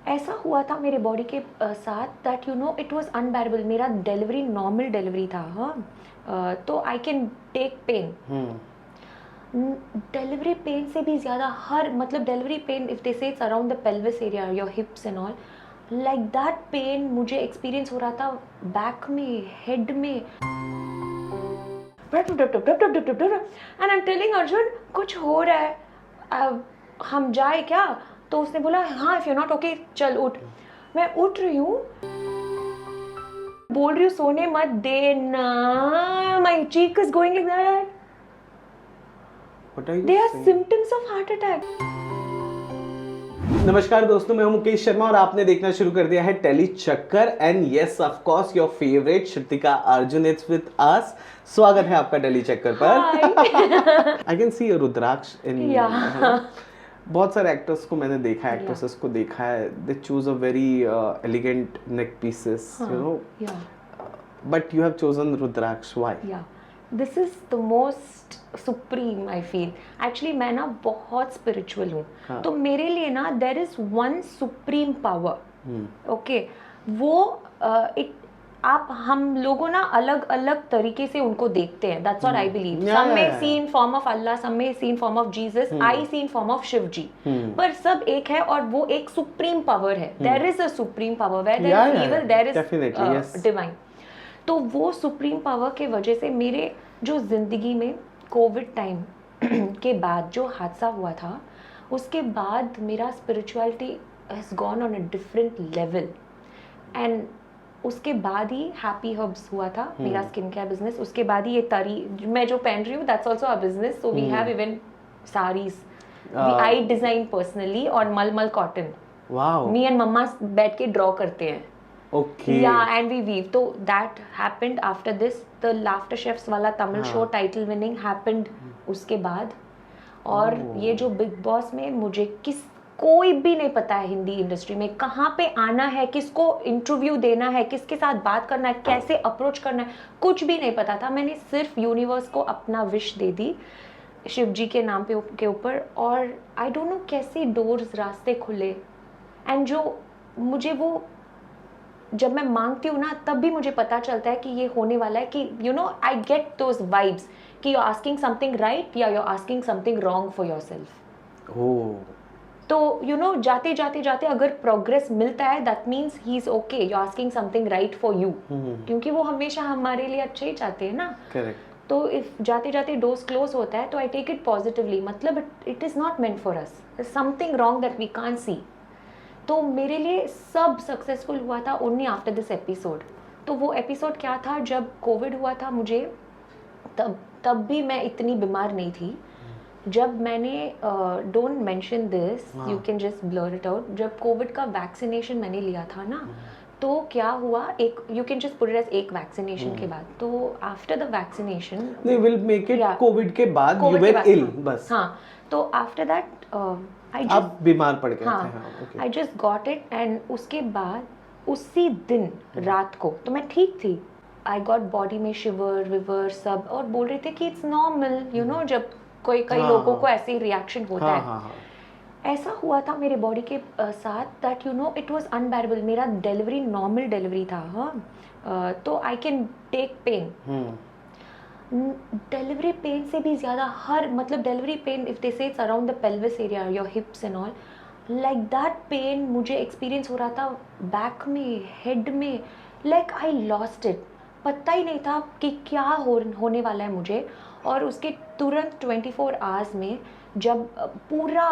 ऐसा हुआ था मेरे बॉडी के साथ that you know it was unbearable. मेरा डिलीवरी नॉर्मल डिलीवरी था, हाँ, तो I can take pain. Delivery pain से भी ज़्यादा हर मतलब डिलीवरी पेन इफ दे से it's around the pelvis area, your hips and all, like that pain मुझे एक्सपीरियंस हो रहा था बैक में, हेड में। And I am telling Arjun कुछ हो रहा है, हम जाए क्या? तो उसने बोला हाँ इफ यू नॉट ओके चल उठ। मैं उठ रही हूँ, बोल रही हूँ सोने मत देना, my cheek is going like that. They are symptoms of heart attack. नमस्कार दोस्तों, मैं हूं मुकेश शर्मा और आपने देखना शुरू कर दिया है टेली चक्कर। And yes of course your favourite Shrutika Arjun is with us. स्वागत है आपका टेली चक्कर पर। आई कैन सी रुद्राक्ष इन। बहुत सारे एक्टर्स को मैंने देखा है, एक्ट्रेसेस को देखा है, they choose a very elegant neck pieces, you know, but you have chosen rudraksha, why? This is the most supreme I feel. Actually मैं ना बहुत स्पिरिचुअल हूँ, तो मेरे लिए ना there is one supreme power. Okay, वो आप हम लोगों ना अलग अलग तरीके से उनको देखते हैं, that's what I believe. Some men see in form of Allah, some men see in form of Jesus, I see in form of Shiv ji, पर सब एक है और वो एक सुप्रीम पावर है। There is a supreme power, where there is evil there is divine. तो वो सुप्रीम पावर के वजह से मेरे जो जिंदगी में कोविड टाइम के बाद जो हादसा हुआ था, उसके बाद मेरा spirituality has gone on a different level. And उसके बाद ही हैप्पी हर्ब्स हुआ था, मेरा स्किन केयर बिजनेस। उसके बाद ही ये तरी मैं जो पहन रही हूँ, that's also a business. So we have even saris I design personally और मलमल cotton. Wow, me and mama बैठ के ड्रॉ करते हैं। Okay. Yeah, and we weave. So that happened after this. The Laughter Chefs वाला Tamil show title winning happened उसके बाद। और ये जो बिग बॉस में मुझे कोई भी नहीं पता है हिंदी इंडस्ट्री में कहाँ पे आना है, किसको इंटरव्यू देना है, किसके साथ बात करना है, कैसे अप्रोच करना है, कुछ भी नहीं पता था। मैंने सिर्फ यूनिवर्स को अपना विश दे दी शिव जी के नाम पे के ऊपर, और आई डोंट नो कैसे डोर्स रास्ते खुले। एंड जो मुझे वो जब मैं मांगती हूँ ना, तब भी मुझे पता चलता है कि ये होने वाला है, कि you know I get those vibes कि यू आस्किंग समथिंग राइट या you asking something wrong for yourself. तो यू नो जाते जाते जाते अगर प्रोग्रेस मिलता है, that means he is okay, you asking something right for you, क्योंकि वो हमेशा हमारे लिए अच्छे ही चाहते हैं ना। करेक्ट। तो इफ जाते जाते डोर्स क्लोज होता है तो आई टेक इट पॉजिटिवली, मतलब it is not meant for us, something wrong that we can't see. तो मेरे लिए सब सक्सेसफुल हुआ था ओनली आफ्टर दिस एपिसोड। तो वो एपिसोड क्या था, जब कोविड हुआ था मुझे, तब भी मैं इतनी बीमार नहीं थी। जब मैंने don't mention this, you can just blur it out, जब कोविड का वैक्सीनेशन मैंने लिया था ना, तो क्या हुआ, एक you can just put it as एक वैक्सीनेशन के बाद। तो after the vaccination they will make it covid के बाद you were ill बस। हाँ, तो आफ्टर दैट आप बीमार पड़ गए थे। I just got it, and उसके बाद उसी दिन रात को तो मैं ठीक थी। आई गॉट बॉडी में शिवर विवर सब, और बोल रहे थे कि इट्स नॉर्मल, यू नो, जब कई लोगों को ऐसे रिएक्शन होता है। ऐसा हुआ था मेरे बॉडी के साथ that you know it was unbearable. मेरा डिलीवरी नॉर्मल डिलीवरी था, हाँ, तो I can take pain. Delivery pain से भी ज़्यादा हर मतलब डिलीवरी पेन इफ दे से it's around the pelvis area, your hips and all, like that pain मुझे एक्सपीरियंस हो रहा था बैक में, हेड में, लाइक आई लॉस्ट इट। पता ही नहीं था कि क्या होने वाला है मुझे। और उसके तुरंत 24 आवर्स में जब पूरा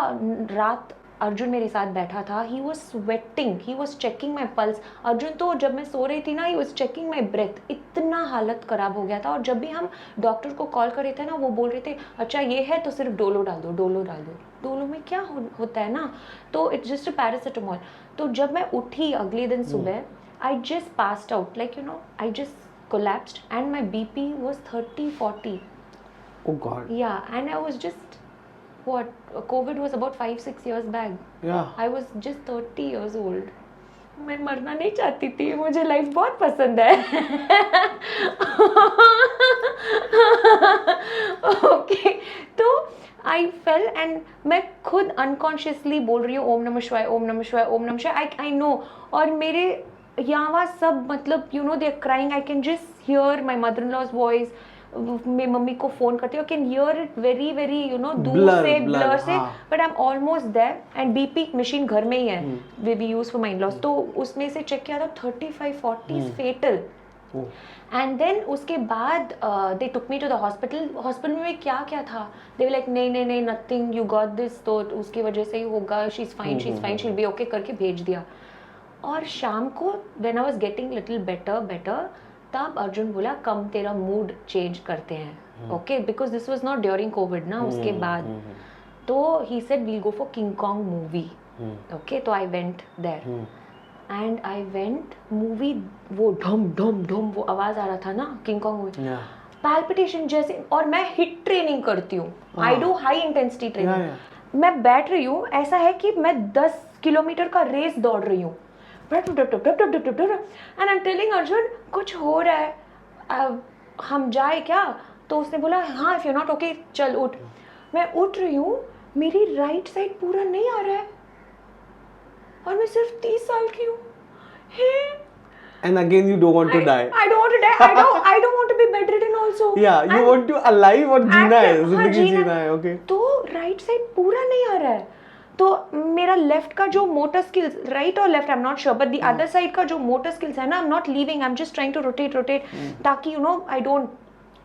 रात अर्जुन मेरे साथ बैठा था, he was sweating, he was checking my pulse. Arjun तो जब मैं सो रही थी ना, he was checking my breath. इतना हालत ख़राब हो गया था। और जब भी हम डॉक्टर को कॉल कर रहे थे ना, वो बोल रहे थे अच्छा ये है तो सिर्फ डोलो डाल दो, डोलो डाल दो। डोलो में क्या होता है ना, तो इट्स जस्ट अ पैरासिटामोल। तो जब मैं उठी अगले दिन सुबह, I just passed out, like you know, I just collapsed and my BP was 30-40. Oh God. Yeah, and I was just, what, COVID was about 5-6 years back. Yeah. I was just 30 years old. मैं मरना नहीं चाहती थी, मुझे life बहुत पसंद है। Okay, तो आई फेल एंड मैं खुद अनकॉन्शियसली बोल रही हूँ ओम नमः शिवाय, ओम नमः शिवाय, ओम नमः शिवाय. I know. और मेरे यहाँ सब मतलब you know they are crying. I can just hear my mother in law's voice. मैं मम्मी को फोन करती हूँ, can hear it very very you know दूर से ब्लर से, but I am almost there. And BP machine घर में ही है, we use for my in laws. तो उसमें से चेक किया था 35-40 फेटल. एंड देन उसके बाद they took me to the hospital. Hospital में क्या क्या था, दे वर लाइक नहीं नथिंग, यू गॉट दिस, तो उसकी वजह से ही होगा, she is fine, she is fine, she will be okay करके भेज दिया. और शाम को when I was getting little better तब अर्जुन बोला कम तेरा मूड चेंज करते हैं. Okay, because this was not during Covid ना. उसके बाद तो he said we'll go for King Kong movie. Okay, तो I went there and I went movie. वो ढम ढम ढम वो आवाज आ रहा था ना किंग कॉन्ग मूवी, पैल्पिटेशन जैसे. और मैं हिट ट्रेनिंग करती हूँ, I do high intensity training. मैं बैठ रही हूँ, ऐसा है कि मैं 10 किलोमीटर का रेस दौड़ रही हूँ. And I am telling Arjun कुछ हो रहा है, हम जाए क्या. तो उसने बोला हाँ इफ यू नॉट ओके चल उठ. मैं उठ रही हूँ, मेरी राइट साइड पूरा नहीं आ रहा है और मैं सिर्फ 30 साल की हूँ. And again you don't want to die. I don't want to die. I don't want to be bedridden also. Yeah, you want to alive और जीना है, जिंदगी जीना है. Okay. तो राइट साइड पूरा नहीं आ रहा है. तो मेरा लेफ्ट का जो मोटर स्किल्स, राइट और left I am not sure, but the other side का जो मोटर स्किल्स है ना, I am not leaving, I am just trying to rotate ताकि you know I don't.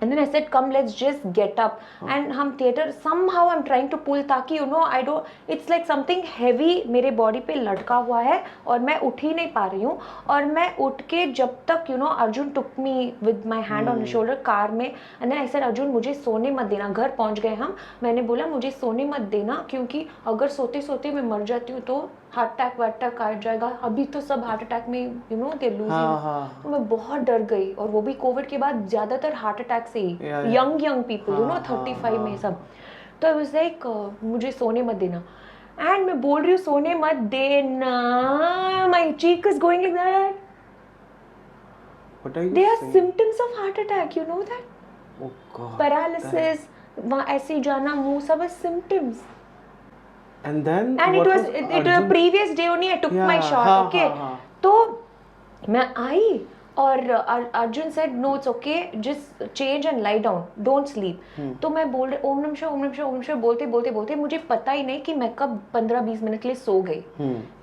And then I said, come, let's just get up. And हम theater, somehow I'm trying to pull ताकि you know I don't, it's like something heavy मेरे body पे लटका हुआ है और मैं उठ ही नहीं पा रही हूँ. और मैं उठ के जब तक you know Arjun took me with my hand on his shoulder car में. And then I said, Arjun मुझे सोने मत देना. घर पहुँच गए हम, मैंने बोला मुझे सोने मत देना क्योंकि अगर सोते सोते मैं मर जाती हूँ तो हार्ट अटैक आ जाएगा. अभी तो सब हार्ट अटैक में यू नो दे लूजिंग. तो मैं बहुत डर गई. और वो भी कोविड के बाद ज्यादातर हार्ट अटैक से ही यंग पीपल यू नो 35 में सब. तो आई वाज लाइक मुझे सोने मत देना. एंड मैं बोल रही हूँ सोने मत देना, my cheek is going like that. They are symptoms of heart attack, you know that. Oh God. Paralysis, वहाँ ऐसे जाना, मुंह, सब symptoms. And then it was a previous day only I took my shot. Okay, तो मैं आई और Arjun said no it's okay just change and lie down don't sleep. तो मैं बोल रही ओम नमः शिवाय ओम नमः शिवाय ओम नमः शिवाय बोलते मुझे पता ही नहीं कि मैं कब 15-20 मिनट के लिए सो गई.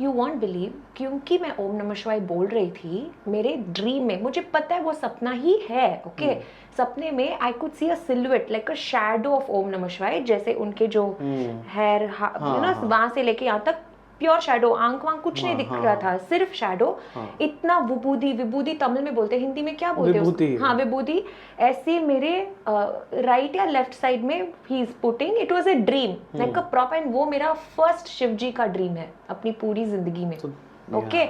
You won't believe, क्योंकि मैं ओम नमः शिवाय बोल रही थी मेरे ड्रीम में, मुझे पता है वो सपना ही है. ओके, सपने में I could see a silhouette like a shadow of Om नमः शिवाय, जैसे उनके जो हेयर यू नो वहां से लेके यहाँ तक प्योर शैडो, आंख वांख कुछ नहीं दिख रहा था, सिर्फ शैडो. इतना विभूति तमिल में बोलते हैं, हिंदी में क्या बोलते हैं? हाँ विभूति. ऐसे मेरे राइट या लेफ्ट साइड में he is putting. It was a dream like a proper. And वो मेरा फर्स्ट शिव जी का ड्रीम है अपनी पूरी जिंदगी में. ओके,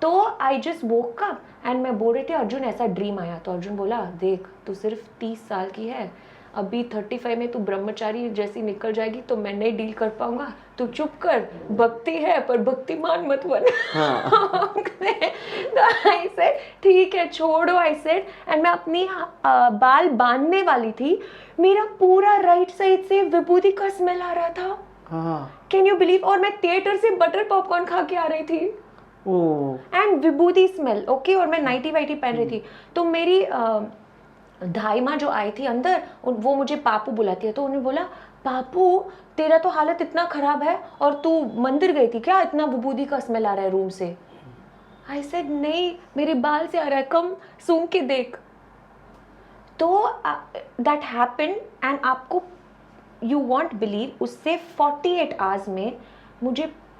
तो I just woke up and मैं बोल रही थी अर्जुन ऐसा ड्रीम आया. तो अर्जुन बोला देख तू सिर्फ 30 साल की है, अभी 35 में तू ब्रह्मचारी जैसी निकल जाएगी तो मैं नहीं डील कर पाऊंगा. तू चुप कर, भक्ति है पर भक्तिमान मत बन. तो आई सेड ठीक है छोड़ो. आई सेड एंड मैं अपनी बाल बांधने वाली थी, मेरा पूरा राइट साइड से विभूति का स्मेल आ रहा था. Can you believe? और मैं थिएटर से बटर पॉपकॉर्न खा के आ रही थी एंड विभूति स्मेल. ओके, और मैं नाइटी वाइटी पहन रही थी. तो मेरी धाइमा जो आई थी अंदर, वो मुझे पापू बुलाती है. तो उन्होंने बोला पापू तेरा तो हालत इतना खराब है और तू मंदिर गई थी क्या, इतना विभूति का स्मेल आ रहा है रूम से. आई सेड नहीं मेरे बाल से आ रहा है, कम सूंघ के देख. तो दैट हैपेंड एंड आपको यू वॉन्ट बिलीव उससे 48 आवर्स में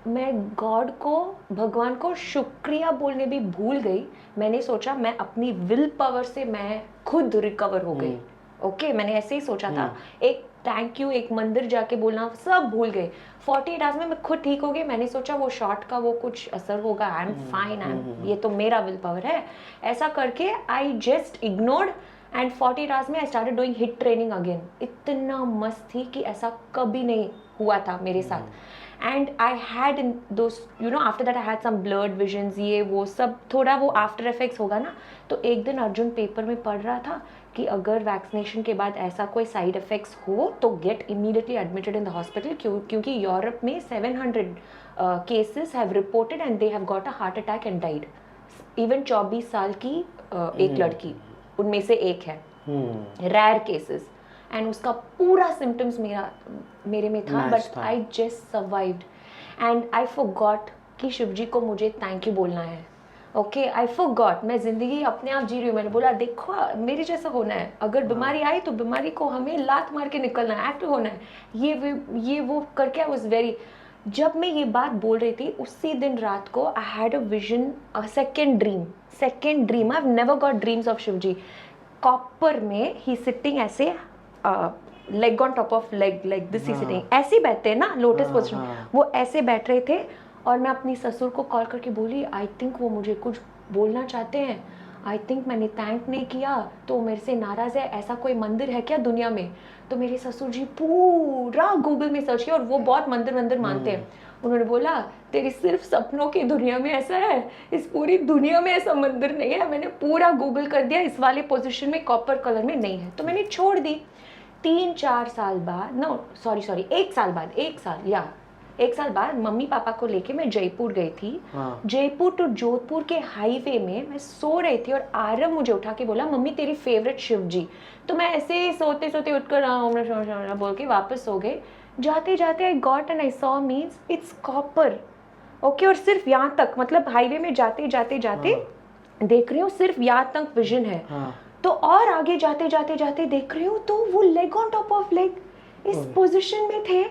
मैं गॉड को, भगवान को शुक्रिया बोलने भी भूल गई. मैंने सोचा मैं अपनी विल पावर से मैं खुद रिकवर हो गई. ओके, मैंने ऐसे ही सोचा था. एक थैंक यू, एक मंदिर जाके बोलना, सब भूल गए. 48 आवर्स में मैं खुद ठीक हो गई. मैंने सोचा वो शॉट का वो कुछ असर होगा, आई एम फाइन, ये तो मेरा विल पावर है. ऐसा करके I just ignored and 48 hours में I started doing HIIT training again. इतना मस्त थी कि ऐसा कभी नहीं हुआ था मेरे साथ. And I had in those after that I had some blurred visions, ये वो सब थोड़ा वो आफ्टर इफेक्ट्स होगा ना. तो एक दिन अर्जुन पेपर में पढ़ रहा था कि अगर वैक्सीनेशन के बाद ऐसा कोई साइड इफेक्ट्स हो तो get immediately admitted in the hospital, क्योंकि यूरोप में 700 cases have reported and they have got a heart attack and died. Even 24 साल की एक लड़की उनमें से एक है, रेयर केसेस, एंड उसका पूरा सिम्टम्स मेरे में था, but I just survived and I forgot कि शिवजी को मुझे थैंक यू बोलना है. ओके, आई फॉरगॉट, मैं जिंदगी अपने आप जी रही हूँ. मैंने बोला देखो मेरे जैसा होना है, अगर बीमारी आई तो बीमारी को हमें लात मार के निकलना है, एक्टिव होना है, ये वो करके आई वाज वेरी. जब मैं ये बात बोल रही थी उसी दिन रात को I had a vision, a second dream. I have never got dreams of Shivji. Copper में ही सिटिंग ऐसे, leg on top of leg, like this he sitting, ऐसे बैठते हैं ना लोटस पोजिशन, वो ऐसे बैठ रहे थे. और मैं अपनी ससुर को कॉल करके बोली आई थिंक वो मुझे कुछ बोलना चाहते हैं, आई थिंक मैंने थैंक नहीं किया तो मेरे से नाराज़ है, ऐसा कोई मंदिर है क्या दुनिया में. तो मेरे ससुर जी पूरा गूगल में सर्च किया, और वो बहुत मंदिर मानते हैं. उन्होंने बोला तेरी सिर्फ सपनों की दुनिया में ऐसा है, इस पूरी दुनिया में ऐसा मंदिर नहीं है. मैंने पूरा गूगल कर दिया, इस वाले पोजीशन में कॉपर कलर में नहीं है, तो मैंने छोड़ दी. 3-4 साल बाद, नो सॉरी 1 साल बाद मम्मी पापा को लेके मैं जयपुर गई थी. जयपुर टू जोधपुर के हाईवे में मैं सो रही थी और आरव मुझे उठा के बोला मम्मी तेरी फेवरेट शिवजी. तो मैं ऐसे सोते उठकर बोल के वापस सो गए. जाते जाते I got and I saw means it's copper. Okay, और सिर्फ यहाँ तक, मतलब हाईवे में जाते देख रही हूँ सिर्फ यहाँ तक विजन है. तो और आगे जाते देख रही हूँ तो वो leg on top of leg इस पोजीशन में थे.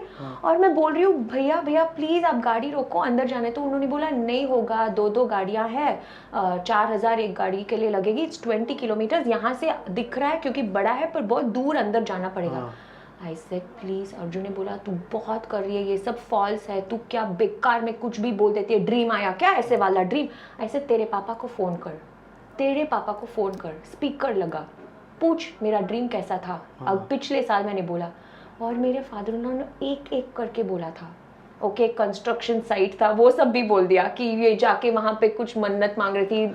और मैं बोल रही हूँ भैया प्लीज आप गाड़ी रोको, अंदर जाना है. तो उन्होंने बोला नहीं होगा, 2 गाड़ियां हैं, 4000 एक गाड़ी के लिए लगेगी, इट्स 20 किलोमीटर, यहाँ से दिख रहा है क्योंकि बड़ा है पर बहुत दूर अंदर जाना पड़ेगा. I said please. अर्जुन ने बोला तू बहुत कर रही है, ये सब फॉल्स है, तू क्या बेकार में कुछ भी बोल देती है, ड्रीम आया क्या ऐसे वाला ड्रीम. ऐसे तेरे पापा को फोन कर, स्पीकर लगा, पूछ मेरा ड्रीम कैसा था. अब पिछले साल मैंने बोला, और मेरे फादर ने एक करके बोला था. ओके, कंस्ट्रक्शन साइट था, वो सब भी बोल दिया कि ये जाके वहाँ पे कुछ मन्नत मांग रही थी.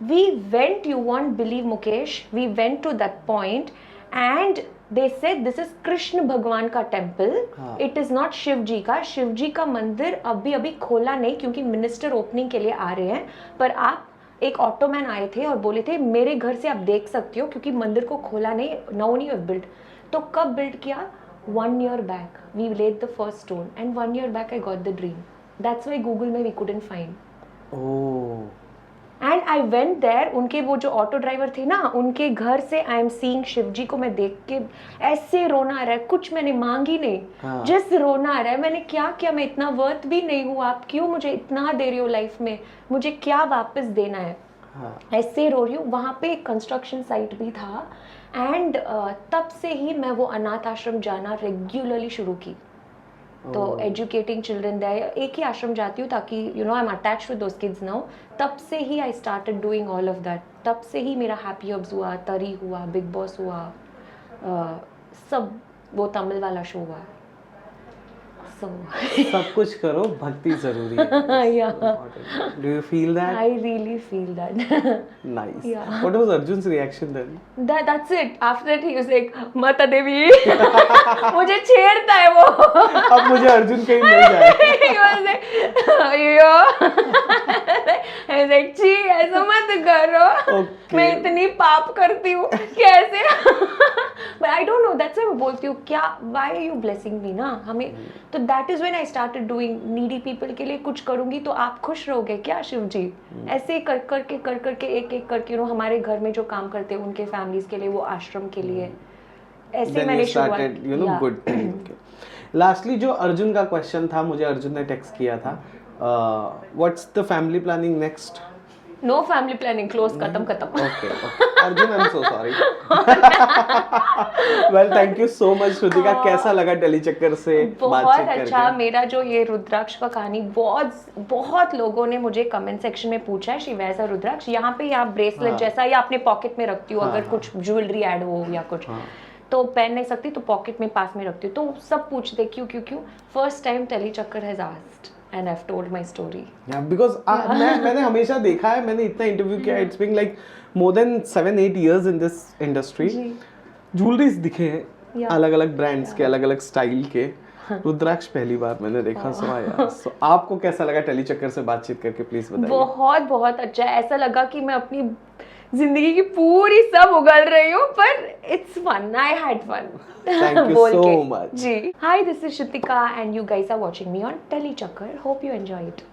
We went, you won't believe Mukesh, we went to that point and they said this is Krishna भगवान का temple, it is not Shiv ji का मंदिर अभी खोला नहीं क्योंकि मिनिस्टर ओपनिंग के लिए आ रहे हैं. पर आप एक ऑटोमैन आए थे और बोले थे मेरे घर से आप देख सकते हो क्योंकि मंदिर को खोला नहीं, now only you have built. तो कब बिल्ड किया? 1 year back we laid the first stone and 1 year back I got the dream. That's why Google में we couldn't find. Oh. And I went there, उनके वो जो auto driver थे ना, उनके घर से I am seeing शिवजी को मैं देख के ऐसे रोना आ रहा है. कुछ मैंने मांगी नहीं, जस्ट रोना आ रहा है. मैंने क्या किया, मैं इतना वर्थ भी नहीं हूँ, आप क्यों मुझे इतना दे रही हो लाइफ में, मुझे क्या वापस देना है. ऐसे रो रही हूँ. वहाँ पे एक कंस्ट्रक्शन साइट भी था एंड तब से ही मैं वो अनाथ आश्रम जाना रेगुलरली शुरू की. तो एजुकेटिंग चिल्ड्रन देयर, एक ही आश्रम जाती हूँ ताकि I am attached with those kids now. तब से ही I started doing all of that. तब से ही मेरा हैप्पी हब्स हुआ, तरी हुआ, बिग बॉस हुआ, सब वो तमिल वाला शो हुआ. सब कुछ करो, भक्ति जरूरी है. Do you feel that? I really feel that. Nice. Yeah. What was Arjun's reaction then? That's it. After that he was like, माता देवी. मुझे छेड़ता है वो. अब मुझे अर्जुन कहीं मिल जाए. He was like, I was like, छी ऐसा मत करो. Okay. मैं इतनी पाप करती हूँ कैसे? But I don't know. That's why मैं बोलती हूँ क्या, why are you blessing me ना, हमें तो that is when I started doing needy people के लिए कुछ करूँगी तो आप खुश रहोगे क्या शिव जी. ऐसे कर करके एक करके हमारे घर में जो काम करते हैं उनके फैमिलीज के लिए, वो आश्रम के लिए, ऐसे मैंने शुरुआत. Good thing. लास्टली जो अर्जुन का क्वेश्चन था, मुझे अर्जुन ने टेक्स्ट किया था, what's the family planning next? No family planning, close, खत्म. Okay Arjun, I am so sorry. Well, thank you so much Shrutika. कैसा लगा टेली चक्कर से बहुत अच्छा. मेरा जो ये रुद्राक्ष का कहानी, बहुत लोगों ने मुझे कमेंट सेक्शन में पूछा है श्री वैसा रुद्राक्ष यहाँ पे, या ब्रेसलेट जैसा, या अपने पॉकेट में रखती हूँ अगर कुछ ज्वेलरी ऐड हो या कुछ. तो पहन नहीं सकती तो पॉकेट में पास में रखती हूँ, तो सब पूछते क्यों क्यों क्यों. First time Telly Chakkar has asked and I have told my story. Because मैंने हमेशा देखा है, मैंने इतना इंटरव्यू किया, it's been like more than 7-8 years in this industry. Jewelleries दिखे हैं अलग अलग ब्रांड्स के, अलग अलग स्टाइल के. रुद्राक्ष पहली बार मैंने देखा. सो यार, सो आपको कैसा लगा टेली चक्कर से बातचीत करके, प्लीज बताइए. बहुत बहुत अच्छा है. ऐसा लगा कि मैं अपनी जिंदगी की पूरी सब उगल रही हूँ, पर it's fun. I had fun. Thank you so much. जी. Hi, this is Shritika and you guys are watching me on Tele Chakkar. Hope you enjoy it.